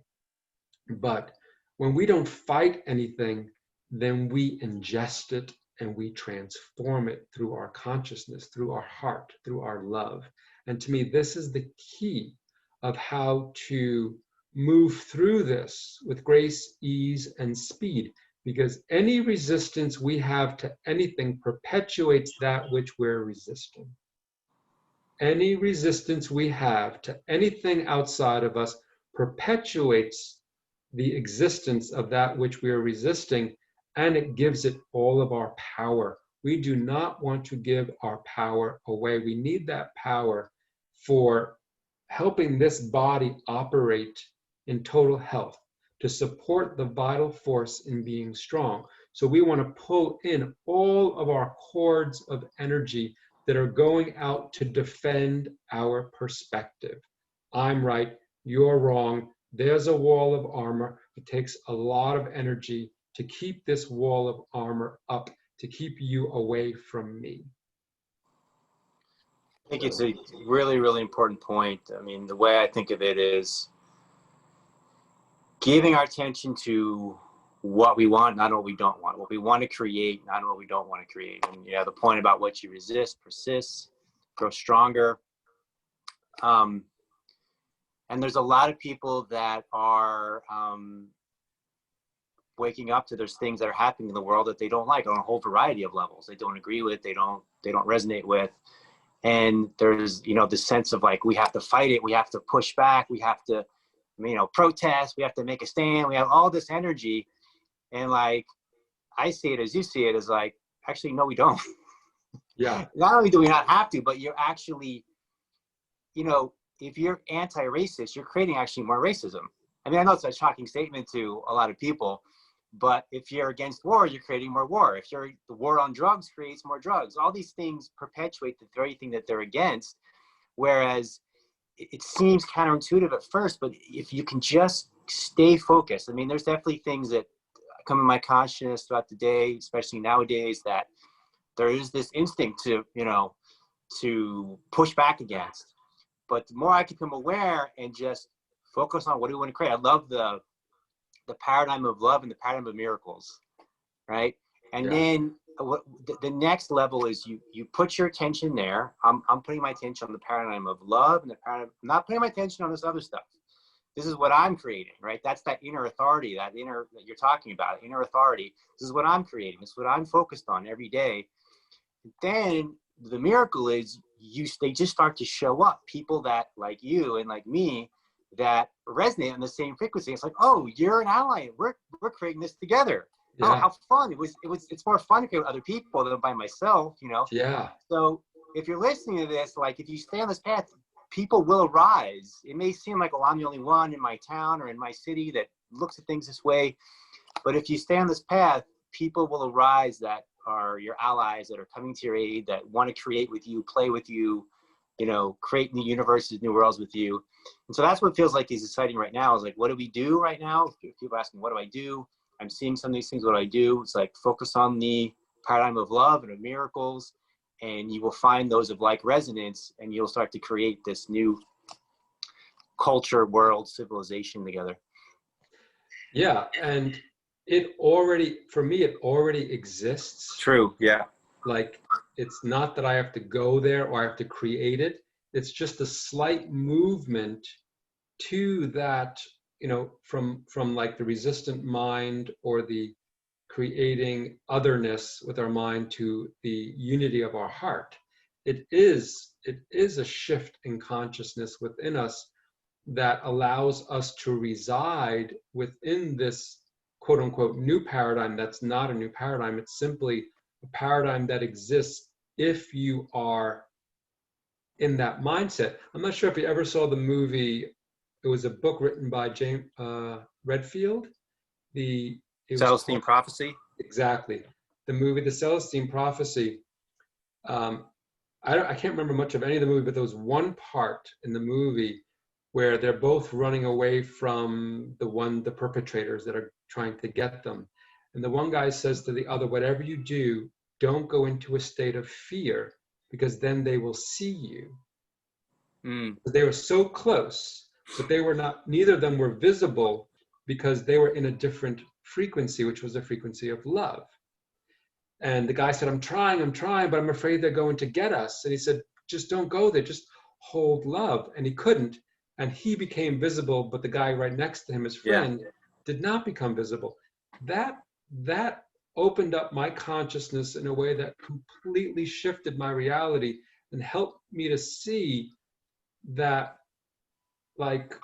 But when we don't fight anything, then we ingest it and we transform it through our consciousness, through our heart, through our love. And to me, this is the key of how to move through this with grace, ease, and speed, because any resistance we have to anything perpetuates that which we're resisting. Any resistance we have to anything outside of us perpetuates the existence of that which we are resisting, and it gives it all of our power. We do not want to give our power away. We need that power for helping this body operate in total health, to support the vital force in being strong. So we want to pull in all of our cords of energy that are going out to defend our perspective. I'm right, you're wrong, there's a wall of armor. It takes a lot of energy to keep this wall of armor up, to keep you away from me. I think it's a really, really important point. I mean, the way I think of it is giving our attention to what we want, not what we don't want. What we want to create, not what we don't want to create. And the point about what you resist persists, grows stronger. And there's a lot of people that are waking up to there's things that are happening in the world that they don't like on a whole variety of levels. They don't agree with, they don't resonate with. And there's, this sense of like, we have to fight it. We have to push back. We have to, protest. We have to make a stand. We have all this energy. And like, I see it as you see it, as like, actually, no, we don't. Yeah. Not only do we not have to, but you're actually, if you're anti-racist, you're creating actually more racism. I mean, I know it's a shocking statement to a lot of people, but if you're against war, you're creating more war. If the war on drugs creates more drugs. All these things perpetuate the very thing that they're against. Whereas it seems counterintuitive at first, but if you can just stay focused, I mean, there's definitely things that come in my consciousness throughout the day, especially nowadays, that there is this instinct to, to push back against. But the more I become aware and just focus on what do we want to create. I love the paradigm of love and the paradigm of miracles, right? And then the next level is you put your attention there. I'm putting my attention on the paradigm of love, and I'm not putting my attention on this other stuff. This is what I'm creating, right? That's that inner authority, that you're talking about, inner authority. This is what I'm creating. This is what I'm focused on every day. Then the miracle is they just start to show up. People that like you and like me that resonate on the same frequency. It's like, oh, you're an ally. We're creating this together. Yeah. Oh, how fun. It's more fun to create with other people than by myself, Yeah. So if you're listening to this, like if you stay on this path, people will arise. It may seem like, I'm the only one in my town or in my city that looks at things this way. But if you stay on this path, people will arise that are your allies that are coming to your aid, that want to create with you, play with you, you know, create new universes, new worlds with you. And so that's what feels like is exciting right now, is like, what do we do right now? People asking, what do I do? I'm seeing some of these things, what do I do? It's like, focus on the paradigm of love and of miracles, and you will find those of like resonance, and you'll start to create this new culture, world, civilization together. Yeah, and it already, for me, it already exists. True. Yeah. Like, it's not that I have to go there or I have to create it. It's just a slight movement to that, you know, from like the resistant mind or the creating otherness with our mind to the unity of our heart. It is a shift in consciousness within us that allows us to reside within this quote unquote new paradigm. That's not a new paradigm. It's simply a paradigm that exists if you are in that mindset. I'm not sure if you ever saw the movie. It was a book written by James Redfield. It was Celestine Prophecy. Exactly. The movie, The Celestine Prophecy. I can't remember much of any of the movie, but there was one part in the movie where they're both running away from the perpetrators that are trying to get them. And the one guy says to the other, whatever you do, don't go into a state of fear, because then they will see you. They were so close, but they were not, neither of them were visible, because they were in a different frequency, which was the frequency of love. And the guy said, I'm trying, but I'm afraid they're going to get us. And he said, just don't go there, just hold love. And he couldn't. And he became visible, but the guy right next to him, his friend, did not become visible. That opened up my consciousness in a way that completely shifted my reality and helped me to see that, like,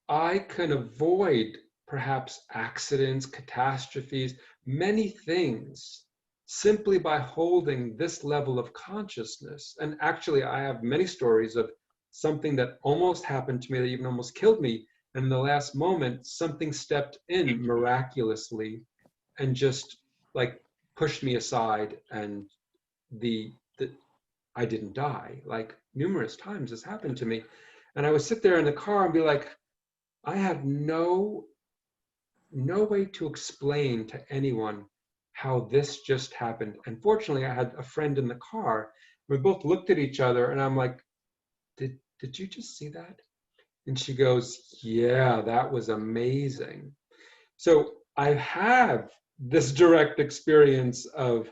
I can avoid perhaps accidents, catastrophes, many things, simply by holding this level of consciousness. And actually, I have many stories of something that almost happened to me, that even almost killed me. And in the last moment, something stepped in miraculously and just like pushed me aside, and I didn't die. Like, numerous times this happened to me. And I would sit there in the car and be like, I have no way to explain to anyone how this just happened. And fortunately, I had a friend in the car. We both looked at each other, and I'm like, did you just see that? And she goes, yeah, that was amazing. So I have this direct experience of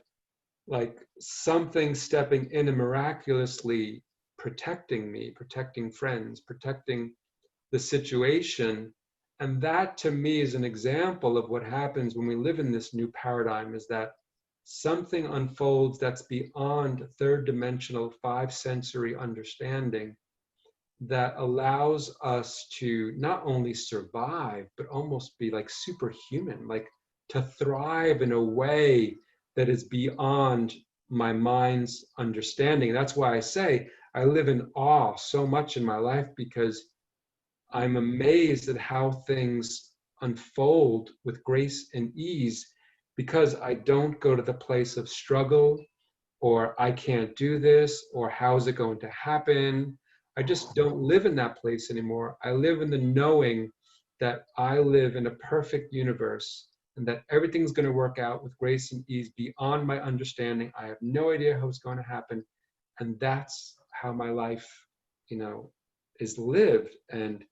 like something stepping in and miraculously protecting me, protecting friends, protecting the situation. And that to me is an example of what happens when we live in this new paradigm, is that something unfolds that's beyond third dimensional, five sensory understanding, that allows us to not only survive, but almost be like superhuman, like to thrive in a way that is beyond my mind's understanding. That's why I say I live in awe so much in my life, because I'm amazed at how things unfold with grace and ease, because I don't go to the place of struggle, or I can't do this, or how's it going to happen. I just don't live in that place anymore. I live in the knowing that I live in a perfect universe, and that everything's going to work out with grace and ease beyond my understanding. I have no idea how it's going to happen. And that's how my life, is lived. And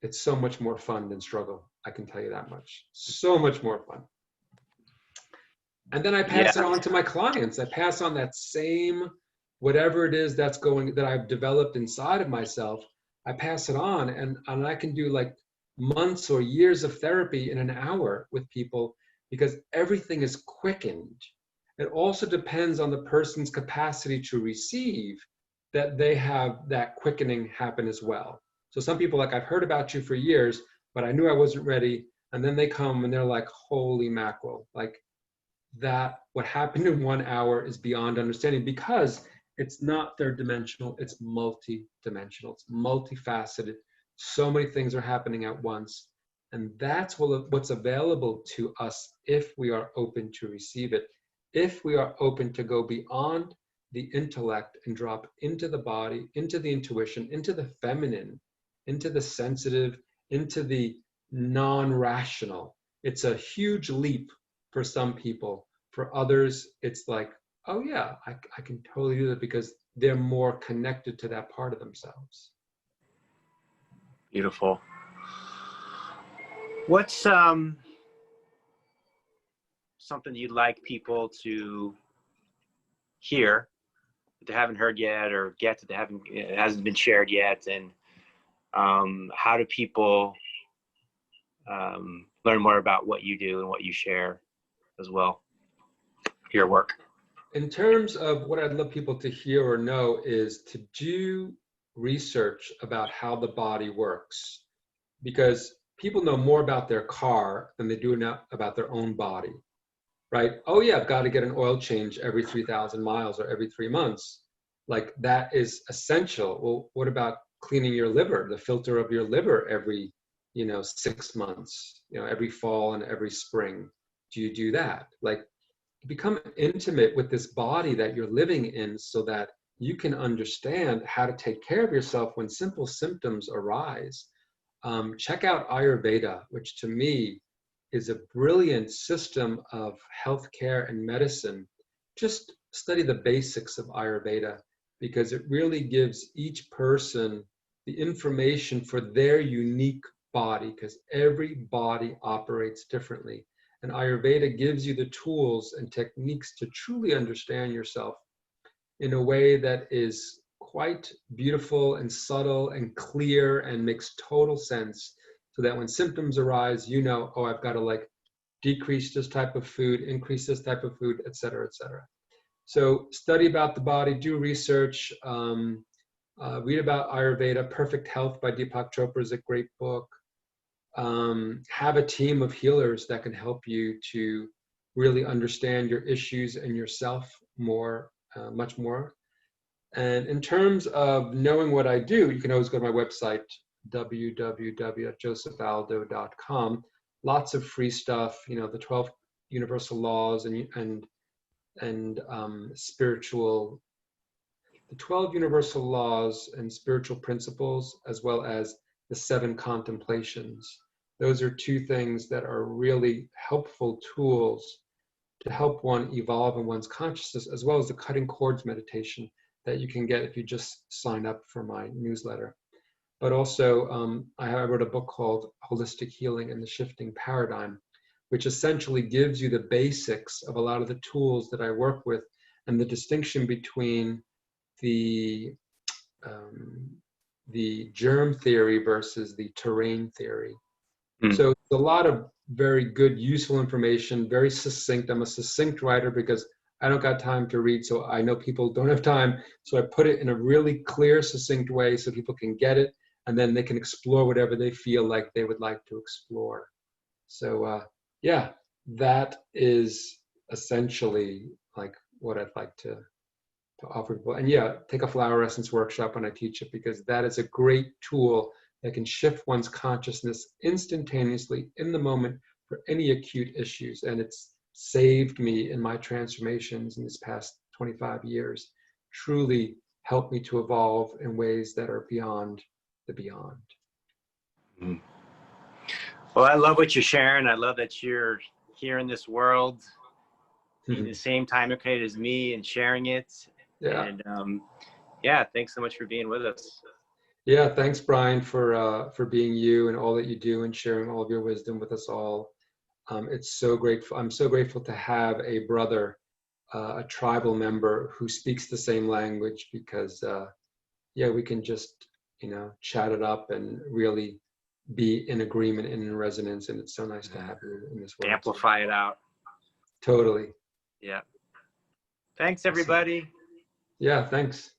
it's so much more fun than struggle. I can tell you that much. So much more fun. And then I pass it on to my clients. I pass on that same, whatever it is that I've developed inside of myself. I pass it on, and I can do like months or years of therapy in an hour with people, because everything is quickened. It also depends on the person's capacity to receive, that they have that quickening happen as well. So some people, like, I've heard about you for years, but I knew I wasn't ready. And then they come and they're like, holy mackerel, like that, what happened in 1 hour is beyond understanding, because it's not third dimensional, it's multi-dimensional, it's multifaceted. So many things are happening at once. And that's what's available to us if we are open to receive it. if we are open to go beyond the intellect and drop into the body, into the intuition, into the feminine, into the sensitive, into the non-rational. It's a huge leap for some people. For others, it's like, oh yeah, I can totally do that because they're more connected to that part of themselves. Beautiful. What's something you'd like people to hear that they haven't heard yet, or get that it hasn't been shared yet? And how do people learn more about what you do and what you share as well, your work? In terms of what I'd love people to hear or know is to do research about how the body works, because people know more about their car than they do about their own body, right? Oh yeah, I've got to get an oil change every 3,000 miles or every 3 months. Like that is essential. Well, what about cleaning your liver, the filter of your liver every, 6 months, every fall and every spring? Do you do that? Like, become intimate with this body that you're living in so that you can understand how to take care of yourself when simple symptoms arise. Check out Ayurveda, which to me is a brilliant system of healthcare and medicine. Just study the basics of Ayurveda because it really gives each person the information for their unique body, because every body operates differently. And Ayurveda gives you the tools and techniques to truly understand yourself in a way that is quite beautiful and subtle and clear and makes total sense, so that when symptoms arise, oh, I've got to decrease this type of food, increase this type of food, et cetera, et cetera. So study about the body, do research, read about Ayurveda. Perfect Health by Deepak Chopra is a great book. Have a team of healers that can help you to really understand your issues and yourself more, much more. And in terms of knowing what I do, you can always go to my website, www.josephaldo.com. Lots of free stuff, the 12 universal laws and spiritual, the 12 universal laws and spiritual principles, as well as the 7 contemplations. Those are 2 things that are really helpful tools to help one evolve in one's consciousness, as well as the cutting cords meditation that you can get if you just sign up for my newsletter. But also, I wrote a book called Holistic Healing and the Shifting Paradigm, which essentially gives you the basics of a lot of the tools that I work with and the distinction between the germ theory versus the terrain theory. So a lot of very good, useful information, very succinct. I'm a succinct writer because I don't got time to read, so I know people don't have time. So I put it in a really clear, succinct way so people can get it, and then they can explore whatever they feel like they would like to explore. So yeah, that is essentially what I'd like to offer people. And yeah, take a flower essence workshop when I teach it, because that is a great tool that can shift one's consciousness instantaneously in the moment for any acute issues. And it's saved me in my transformations in this past 25 years, truly helped me to evolve in ways that are beyond the beyond. Well, I love what you're sharing. I love that you're here in this world in the same time period as me and sharing it. Yeah. And yeah, thanks so much for being with us. Yeah, thanks, Brian, for being you and all that you do and sharing all of your wisdom with us all. It's so grateful. I'm so grateful to have a brother, a tribal member who speaks the same language, because yeah, we can just chat it up and really be in agreement and in resonance. And it's so nice to have you in this world. Amplify it out. Totally. Yeah. Thanks, everybody. Yeah, thanks.